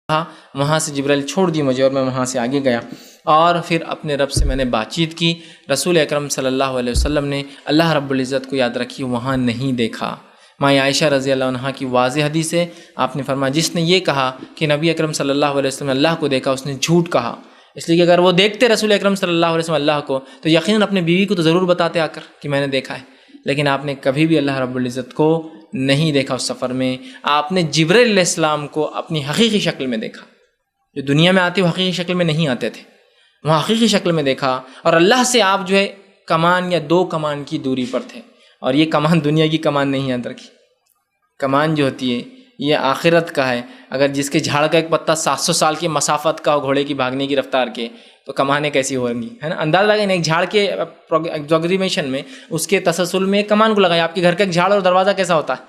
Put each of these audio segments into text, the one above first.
وہاں سے جبرائیل چھوڑ دی مجھے اور میں وہاں سے آگے گیا اور پھر اپنے رب سے میں نے بات چیت کی. رسول اکرم صلی اللہ علیہ وسلم نے اللہ رب العزت کو یاد رکھی وہاں نہیں دیکھا. ماں عائشہ رضی اللہ عنہا کی واضح حدیث ہے. آپ نے فرمایا جس نے یہ کہا کہ نبی اکرم صلی اللہ علیہ وسلم نے اللہ کو دیکھا اس نے جھوٹ کہا. اس لیے کہ اگر وہ دیکھتے رسول اکرم صلی اللہ علیہ وسلم اللہ کو تو یقیناً اپنے بیوی کو تو ضرور بتاتے آ کر کہ میں نے دیکھا ہے. لیکن آپ نے کبھی بھی اللہ رب العزت کو نہیں دیکھا. اس سفر میں آپ نے جبرائیل علیہ السلام کو اپنی حقیقی شکل میں دیکھا. جو دنیا میں آتے وہ حقیقی شکل میں نہیں آتے تھے, وہاں حقیقی شکل میں دیکھا. اور اللہ سے آپ جو ہے کمان یا 2 کمان کی دوری پر تھے. اور یہ کمان دنیا کی کمان نہیں یاد رکھی. کمان جو ہوتی ہے یہ آخرت کا ہے. اگر جس کے جھاڑ کا ایک پتا 700 سال کی مسافت کا ہو گھوڑے کی بھاگنے کی رفتار کے, تو کمانیں کیسی ہوں گی, ہے نا. اندازہ لگائیں ایک جھاڑ کے ایگزاگریمیشن میں اس کے تسلسل میں ایک کمان کو لگائیں. آپ کے گھر کا ایک جھاڑ اور دروازہ کیسا ہوتا ہے,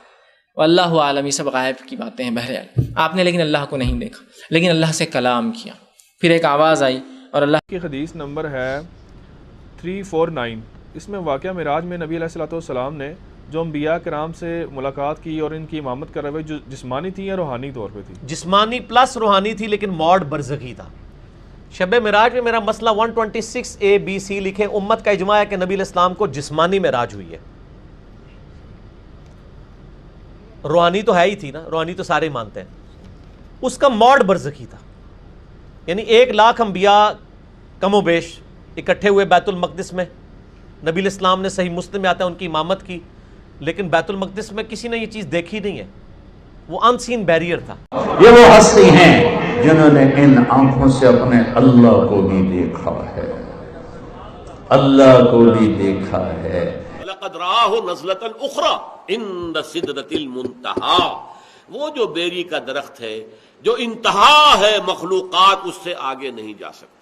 واللہ عالم, یہ سب غائب کی باتیں ہیں. بہرحال آپ نے لیکن اللہ کو نہیں دیکھا, لیکن اللہ سے کلام کیا. پھر ایک آواز آئی اور اللہ کی حدیث نمبر ہے 349. اس میں واقعہ معراج میں نبی علیہ الصلوۃ والسلام نے جو انبیاء کرام سے ملاقات کی اور ان کی امامت کر رہے جو جسمانی تھی یا روحانی طور پہ تھی؟ جسمانی پلس روحانی تھی, لیکن موڈ برزخی تھا. شب معراج میں میرا مسئلہ 126A-B-C لکھے. امت کا اجماع ہے کہ نبی علیہ السلام کو جسمانی معراج ہوئی ہے. روحانی تو ہے ہی تھی نا, روحانی تو سارے مانتے ہیں. اس کا موڈ برزخی تھا. یعنی 1,00,000 انبیاء کم و بیش اکٹھے ہوئے بیت المقدس میں. نبی علیہ السلام نے صحیح مسلم میں آتا ہے ان کی امامت کی, لیکن بیت المقدس میں کسی نے یہ چیز دیکھی نہیں ہے. وہ ان سین بیریئر تھا. یہ وہ ہستی ہیں جنہوں نے ان آنکھوں سے اپنے اللہ کو بھی دیکھا ہے, اللہ کو بھی دیکھا ہے. لقد راہ نزلۃ اخری عند سدرۃ المنتہا. وہ جو بیری کا درخت ہے جو انتہا ہے مخلوقات اس سے آگے نہیں جا سکتے.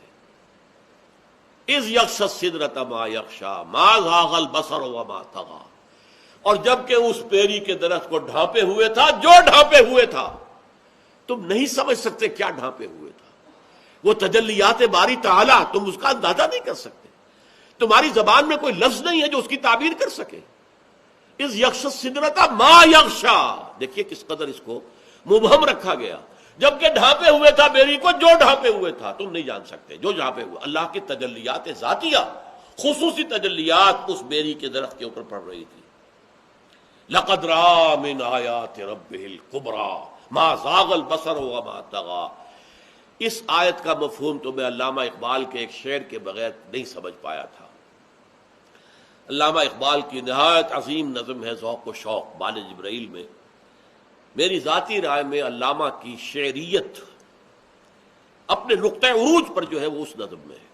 اذ یغشی السدرۃ ما یغشی ما زاغ البصر وما طغی. اور جب کہ اس بیری کے درخت کو ڈھانپے ہوئے تھا جو ڈھانپے ہوئے تھا, تم نہیں سمجھ سکتے کیا ڈھانپے ہوئے تھا. وہ تجلیات باری تعالی تم اس کا اندازہ نہیں کر سکتے. تمہاری زبان میں کوئی لفظ نہیں ہے جو اس کی تعبیر کر سکے. اس یغشی السدرۃ ما یغشی, دیکھیے کس قدر اس کو مبہم رکھا گیا. جبکہ ڈھانپے ہوئے تھا بیری کو, جو ڈھانپے ہوئے تھا تم نہیں جان سکتے. جو ڈھانپے ہوئے اللہ کی تجلیات ذاتیہ, خصوصی تجلیات اس بیری کے درخت کے اوپر پڑ رہی تھی. لقد رأى من آیات ربہ الکبریٰ ما زاغ البصر وما طغی. اس آیت کا مفہوم تو میں علامہ اقبال کے ایک شعر کے بغیر نہیں سمجھ پایا تھا. علامہ اقبال کی نہایت عظیم نظم ہے ذوق و شوق بال جبرائیل میں. میری ذاتی رائے میں علامہ کی شعریت اپنے نقطۂ عروج پر جو ہے وہ اس نظم میں ہے.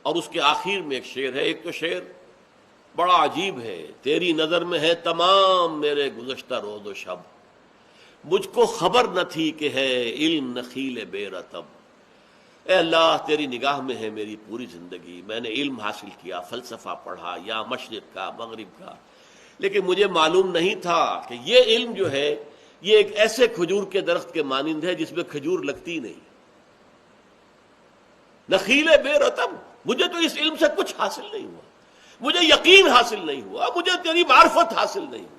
اور اس کے آخر میں ایک شعر ہے, ایک تو شعر بڑا عجیب ہے. تیری نظر میں ہے تمام میرے گزشتہ روز و شب, مجھ کو خبر نہ تھی کہ ہے علم نخیل بے رطب. اے اللہ تیری نگاہ میں ہے میری پوری زندگی. میں نے علم حاصل کیا, فلسفہ پڑھا, یا مشرق کا مغرب کا, لیکن مجھے معلوم نہیں تھا کہ یہ علم جو ہے یہ ایک ایسے کھجور کے درخت کے مانند ہے جس میں کھجور لگتی نہیں. نخیل بے رطب, مجھے تو اس علم سے کچھ حاصل نہیں ہوا, مجھے یقین حاصل نہیں ہوا, مجھے تیری معرفت حاصل نہیں ہوئی.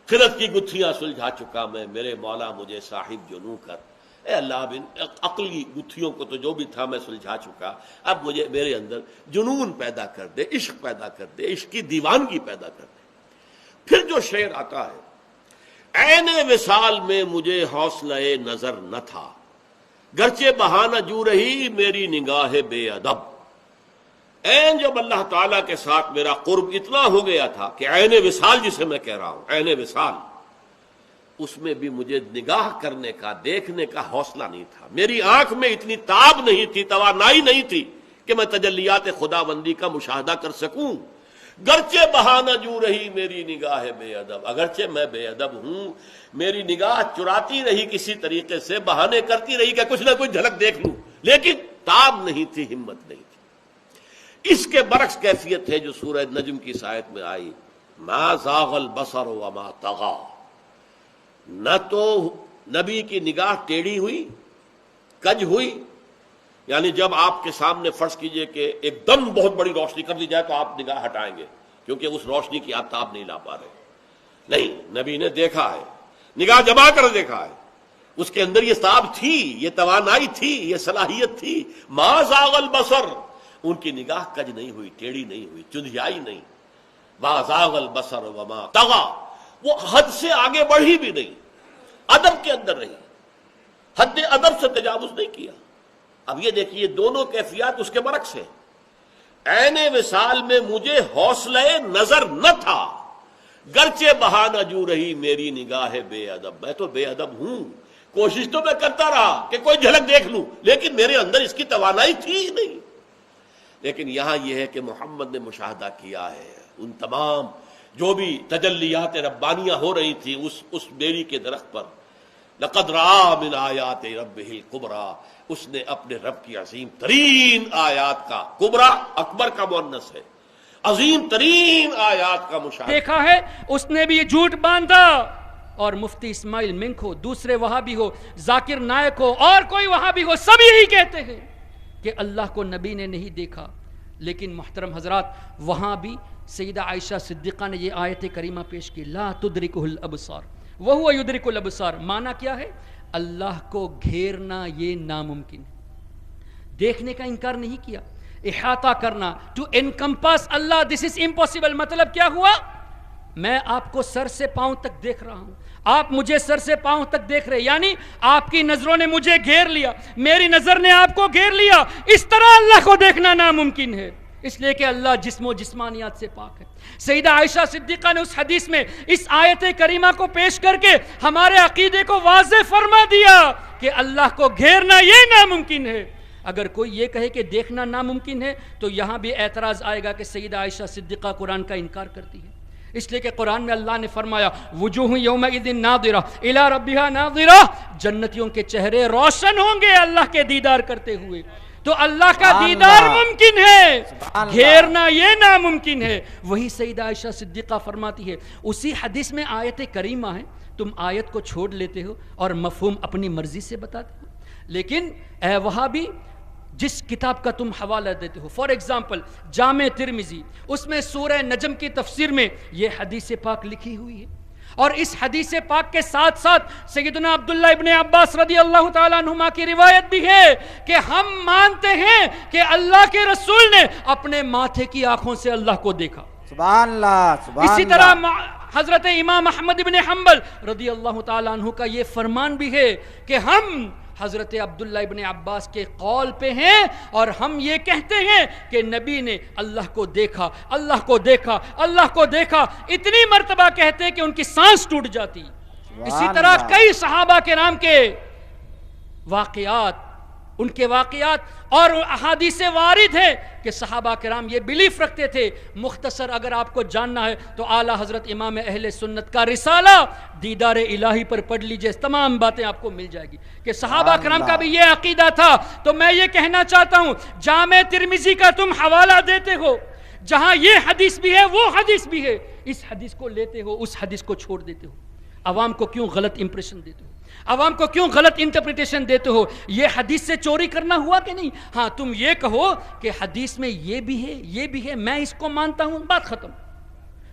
خرد کی گتھیاں سلجھا چکا میں, میرے مولا مجھے صاحب جنوں کر. اے اللہ بن عقلی گتھیوں کو تو جو بھی تھا میں سلجھا چکا, اب مجھے میرے اندر جنون پیدا کر دے, عشق پیدا کر دے, عشق کی دیوانگی پیدا کر دے. پھر جو شعر آتا ہے, عین وصال میں مجھے حوصلہ نظر نہ تھا, گرچہ بہانہ جو رہی میری نگاہ بے ادب. عین جب اللہ تعالیٰ کے ساتھ میرا قرب اتنا ہو گیا تھا کہ عین وصال جسے میں کہہ رہا ہوں, عین وصال, اس میں بھی مجھے نگاہ کرنے کا, دیکھنے کا حوصلہ نہیں تھا. میری آنکھ میں اتنی تاب نہیں تھی, توانائی نہیں تھی کہ میں تجلیات خداوندی کا مشاہدہ کر سکوں. گرچہ بہانہ جو رہی میری نگاہ بے ادب, اگرچہ میں بے ادب ہوں, میری نگاہ چراتی رہی کسی طریقے سے, بہانے کرتی رہی کہ کچھ نہ کچھ جھلک دیکھ لوں, لیکن تاب نہیں تھی, ہمت نہیں تھی. اس کے برعکس کیفیت ہے جو سورہ نجم کی آیت میں آئی, ما زاغ البصر وما طغی. نہ تو نبی کی نگاہ ٹیڑھی ہوئی, کج ہوئی, یعنی جب آپ کے سامنے فرض کیجئے کہ ایک دم بہت بڑی روشنی کر دی جائے تو آپ نگاہ ہٹائیں گے کیونکہ اس روشنی کی آپ تاب نہیں لا پا رہے. نہیں, نبی نے دیکھا ہے, نگاہ جما کر دیکھا ہے, اس کے اندر یہ صاحب تھی، یہ توانائی تھی، یہ صلاحیت تھی. ما زاغ البصر، ان کی نگاہ کج نہیں ہوئی، ٹیڑھی نہیں ہوئی، چندھیائی نہیں. ما زاغ البصر وما طغى، وہ حد سے آگے بڑھی بھی نہیں، ادب کے اندر رہی، حد ادب سے تجاوز نہیں کیا. اب یہ دیکھیے دونوں کیفیات اس کے برعکس ہیں. عین وصال میں مجھے حوصلہ نظر نہ تھا، گرچہ بہانہ جو رہی میری نگاہ بے ادب. میں تو بے ادب ہوں، کوشش تو میں کرتا رہا کہ کوئی جھلک دیکھ لوں، لیکن میرے اندر اس کی توانائی تھی ہی نہیں. لیکن یہاں یہ ہے کہ محمد نے مشاہدہ کیا ہے ان تمام جو بھی تجلیات ربانیہ ہو رہی تھی اس بیری کے درخت پر. لقد رأى من آیات ربہ الکبریٰ، اس نے اپنے رب کی عظیم ترین آیات کا، کبریٰ اکبر کا مؤنث ہے، عظیم ترین آیات کا مشاہدہ دیکھا ہے. اس نے بھی یہ جھوٹ باندھا، اور مفتی اسماعیل منک ہو، دوسرے وہابی ہو، ذاکر نائک ہو، اور کوئی وہابی ہو، سب یہی کہتے ہیں کہ اللہ کو نبی نے نہیں دیکھا. لیکن محترم حضرات، وہاں بھی سیدہ عائشہ صدیقہ نے یہ آیت کریمہ پیش کی، لا تدرکہ الابصار وہو یدرک الابصار. معنی کیا ہے؟ اللہ کو گھیرنا یہ ناممکن ہے. دیکھنے کا انکار نہیں کیا، احاطہ کرنا، to encompass all, this is impossible. مطلب کیا ہوا؟ میں آپ کو سر سے پاؤں تک دیکھ رہا ہوں، آپ مجھے سر سے پاؤں تک دیکھ رہے، یعنی آپ کی نظروں نے مجھے گھیر لیا، میری نظر نے آپ کو گھیر لیا. اس طرح اللہ کو دیکھنا ناممکن ہے، اس لیے کہ اللہ جسم و جسمانیات سے پاک ہے. سیدہ عائشہ صدیقہ نے اس حدیث میں اس آیت کریمہ کو پیش کر کے ہمارے عقیدے کو واضح فرما دیا کہ اللہ کو گھیرنا یہ ناممکن ہے. اگر کوئی یہ کہے کہ دیکھنا ناممکن ہے تو یہاں بھی اعتراض آئے گا کہ سیدہ عائشہ صدیقہ قرآن کا انکار کرتی ہے. اس لیے کہ قرآن میں اللہ نے فرمایا وجوہ یومئذ ناظرہ الی ربہا ناظرہ، جنتیوں کے چہرے روشن ہوں گے اللہ کے دیدار کرتے ہوئے. تو اللہ کا دیدار ممکن ہے، گھیرنا یہ ناممکن ہے. وہی سیدہ عائشہ صدیقہ فرماتی ہے، اسی حدیث میں آیت کریمہ ہے، تم آیت کو چھوڑ لیتے ہو اور مفہوم اپنی مرضی سے بتاتے ہو. لیکن اے وہابی، جس کتاب کا تم حوالہ دیتے ہو، فار ایگزامپل جامع ترمذی، اس میں سورہ نجم کی تفسیر میں یہ حدیث پاک لکھی ہوئی ہے. اور اس حدیث پاک کے ساتھ ساتھ سیدنا عبداللہ ابن عباس رضی اللہ تعالیٰ عنہما کی روایت بھی ہے کہ ہم مانتے ہیں کہ اللہ کے رسول نے اپنے ماتھے کی آنکھوں سے اللہ کو دیکھا. سبحان اللہ، سبحان اسی اللہ. طرح حضرت امام احمد ابن حنبل رضی اللہ تعالیٰ عنہ کا یہ فرمان بھی ہے کہ ہم حضرت عبداللہ ابن عباس کے قول پہ ہیں، اور ہم یہ کہتے ہیں کہ نبی نے اللہ کو دیکھا، اللہ کو دیکھا، اللہ کو دیکھا. اتنی مرتبہ کہتے کہ ان کی سانس ٹوٹ جاتی. اسی طرح کئی صحابہ کرام کے واقعات، ان کے واقعات اور احادیث وارد ہیں کہ صحابہ کرام یہ بلیف رکھتے تھے. مختصر اگر آپ کو جاننا ہے تو اعلیٰ حضرت امام اہل سنت کا رسالہ دیدار الہی پر پڑھ لیجئے، تمام باتیں آپ کو مل جائے گی کہ صحابہ کرام کا بھی یہ عقیدہ تھا. تو میں یہ کہنا چاہتا ہوں، جامع ترمذی کا تم حوالہ دیتے ہو، جہاں یہ حدیث بھی ہے وہ حدیث بھی ہے، اس حدیث کو لیتے ہو، اس حدیث کو چھوڑ دیتے ہو. عوام کو کیوں غلط امپریشن دیتے ہو؟ عوام کو کیوں غلط انٹرپریٹیشن دیتے ہو؟ یہ حدیث سے چوری کرنا ہوا کہ نہیں؟ ہاں تم یہ کہو کہ حدیث میں یہ بھی ہے، یہ بھی ہے، میں اس کو مانتا ہوں، بات ختم.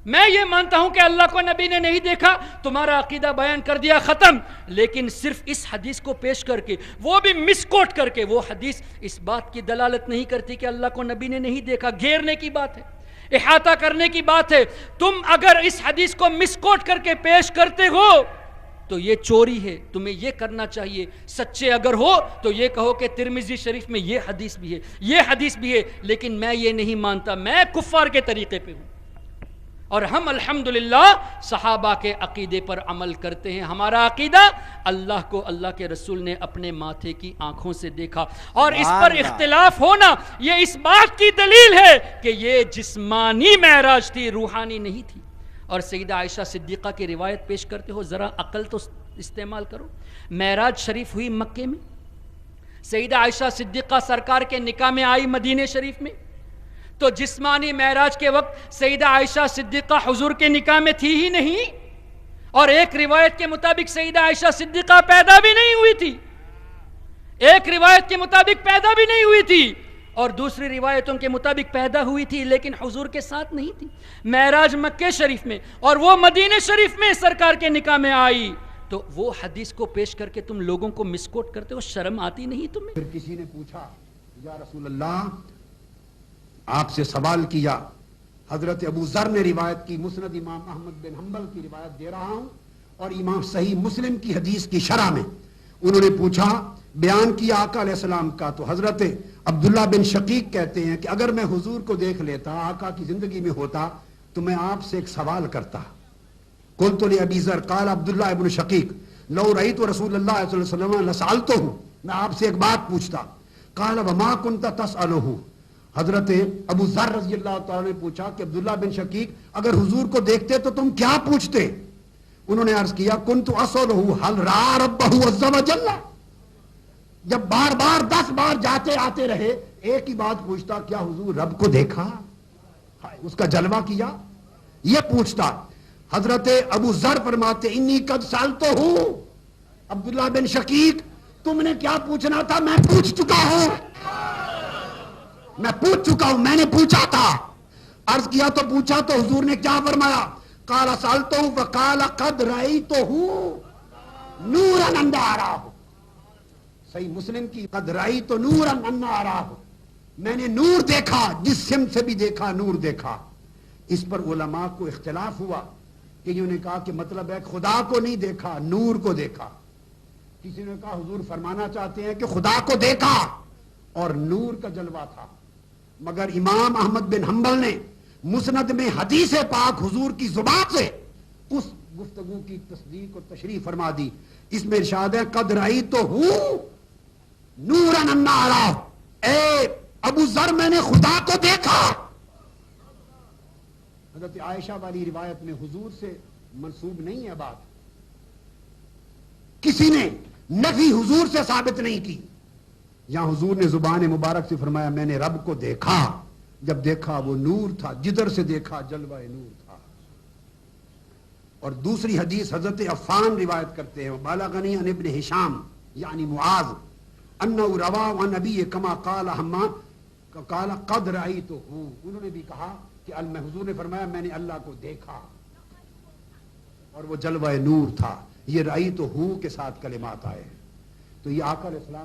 میں یہ مانتا ہوں کہ اللہ کو نبی نے نہیں دیکھا، تمہارا عقیدہ بیان کر دیا، ختم. لیکن صرف اس حدیث کو پیش کر کے، وہ بھی مس کوٹ کر کے، وہ حدیث اس بات کی دلالت نہیں کرتی کہ اللہ کو نبی نے نہیں دیکھا. گھیرنے کی بات ہے، احاطہ کرنے کی بات ہے. تم اگر اس حدیث کو مس کوٹ کر کے پیش کرتے ہو تو یہ چوری ہے، تمہیں یہ کرنا چاہیے. سچے اگر ہو تو یہ کہو کہ ترمذی شریف میں یہ حدیث بھی ہے، یہ حدیث بھی ہے، لیکن میں یہ نہیں مانتا، میں کفار کے طریقے پہ ہوں. اور ہم الحمدللہ صحابہ کے عقیدے پر عمل کرتے ہیں. ہمارا عقیدہ اللہ کو اللہ کے رسول نے اپنے ماتھے کی آنکھوں سے دیکھا. اور اس پر اختلاف ہونا یہ اس بات کی دلیل ہے کہ یہ جسمانی معراج تھی، روحانی نہیں تھی. اور سیدہ عائشہ صدیقہ کی روایت پیش کرتے ہو، ذرا عقل تو استعمال کرو. معراج شریف ہوئی مکے میں، سیدہ عائشہ صدیقہ سرکار کے نکاح میں آئی مدینہ شریف میں. تو جسمانی معراج کے وقت سیدہ عائشہ صدیقہ حضور کے نکاح میں تھی ہی نہیں. اور ایک روایت کے مطابق سیدہ عائشہ صدیقہ پیدا بھی نہیں ہوئی تھی، ایک روایت کے مطابق پیدا بھی نہیں ہوئی تھی، اور دوسری روایتوں کے مطابق پیدا ہوئی تھی لیکن حضور کے ساتھ نہیں تھی. معراج مکہ شریف میں اور وہ مدینہ شریف میں سرکار کے نکاح میں آئی. تو وہ حدیث کو پیش کر کے تم لوگوں کو مس کوٹ کرتے ہو، شرم آتی نہیں تمہیں؟ پھر کسی نے پوچھا یا رسول اللہ، آپ سے سوال کیا، حضرت ابو ذر نے روایت کی، مسند امام احمد بن حنبل کی روایت دے رہا ہوں اور امام صحیح مسلم کی حدیث کی شرح میں انہوں نے پوچھا، بیان کیا آقا علیہ السلام کا، تو حضرت عبداللہ بن شقیق کہتے ہیں کہ اگر میں حضور کو دیکھ لیتا، آقا کی زندگی میں ہوتا، تو میں آپ سے ایک سوال کرتا. قلت لأبی ذر قال عبداللہ ابن شقیق لو رأیت رسول اللہ صلی اللہ علیہ وسلم لسألتہ، میں آپ سے ایک بات پوچھتا. قال وما كنت تسألہ، حضرت ابو ذر رضی اللہ تعالیٰ نے پوچھا کہ عبداللہ بن شقیق اگر حضور کو دیکھتے تو تم کیا پوچھتے؟ انہوں نے عرض کیا کنت اسألہ حل رأى ربہ عز وجل، جب بار بار 10 بار جاتے آتے رہے ایک ہی بات پوچھتا، کیا حضور رب کو دیکھا، اس کا جلوہ کیا، یہ پوچھتا. حضرت ابو ذر فرماتے انی قد سألتہ، عبداللہ بن شقیق تم نے کیا پوچھنا تھا میں پوچھ چکا ہوں، میں پوچھ چکا ہوں، میں نے پوچھا تھا. عرض کیا تو پوچھا تو حضور نے کیا فرمایا؟ قال سألتہ فقال قد رأیتہ نورا انا اراه، صحیح مسلم کی قد رأیت نورا انا اراه، میں نے نور دیکھا، جس سمت سے بھی دیکھا نور دیکھا. اس پر علماء کو اختلاف ہوا کہ انہوں نے کہا کہ مطلب ہے خدا کو نہیں دیکھا، نور کو دیکھا. کسی نے کہا حضور فرمانا چاہتے ہیں کہ خدا کو دیکھا اور نور کا جلوہ تھا. مگر امام احمد بن حنبل نے مسند میں حدیث پاک حضور کی زبان سے اس گفتگو کی تصدیق اور تشریح فرما دی. اس میں ارشاد ہے قد رأیتہ نورا انا اراه، اے ابو ذر میں نے خدا کو دیکھا. حضرت عائشہ والی روایت میں حضور سے منسوب نہیں ہے بات، کسی نے نفی حضور سے ثابت نہیں کی. یہاں حضور نے زبان مبارک سے فرمایا میں نے رب کو دیکھا، جب دیکھا وہ نور تھا، جدھر سے دیکھا جلوہ نور تھا. اور دوسری حدیث حضرت عفان روایت کرتے ہیں، بالغنی عن ابن ہشام یعنی معاذ انہ روا عن نبی کما قال حماد قال قد رأیتہ، انہوں نے بھی کہا کہ حضور نے فرمایا میں نے اللہ کو دیکھا اور وہ جلوہ نور تھا. یہ رأیتہ کے ساتھ کلمات آئے ہیں. تو یہ آقا علیہ السلام